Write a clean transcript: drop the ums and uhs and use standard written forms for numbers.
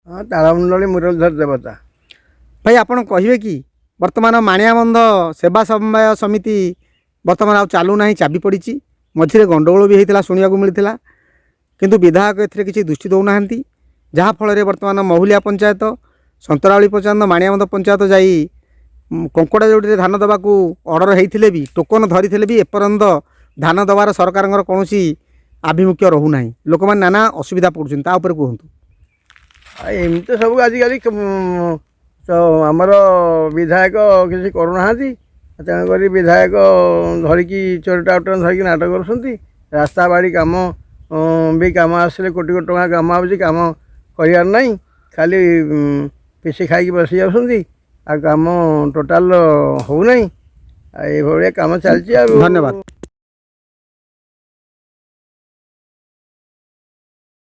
हाँ तालमंडली मुरलीधर देवता। भाई आपण कहे कि वर्तमान माणियाबंध सेवा समवाय समिति वर्तमान आउ चालू ना चाबी पड़ी मझे गंडगोल भी होता शुणा मिलता किंतु विधायक ए दृष्टि दौना जहाँफल वर्तमान महुलिया पंचायत संतरावली पंचायत माणियाबंध पंचायत जाई कंकड़ा जोड़ी धान देवाक अर्डर होते भी टोकन धरी भी एपर्यंत धान देवार सरकार कौन आभिमुख्य रोना लोक मैंने नाना असुविधा पड़ुं कहतु। एमती तो सब आजिकल तो आमर विधायक किसी करूना तेणुक विधायक धरिकी चोरी टाउटन धरिकी नाटक कर रास्ता बाड़ी कम भी कम आसले कोटी कोटी टଙ୍କା कम आसी कम करार ना खाली पिसी खाई बसी जाऊँगी आ कम टोटाल हो ना ये कम चलती। धन्यवाद।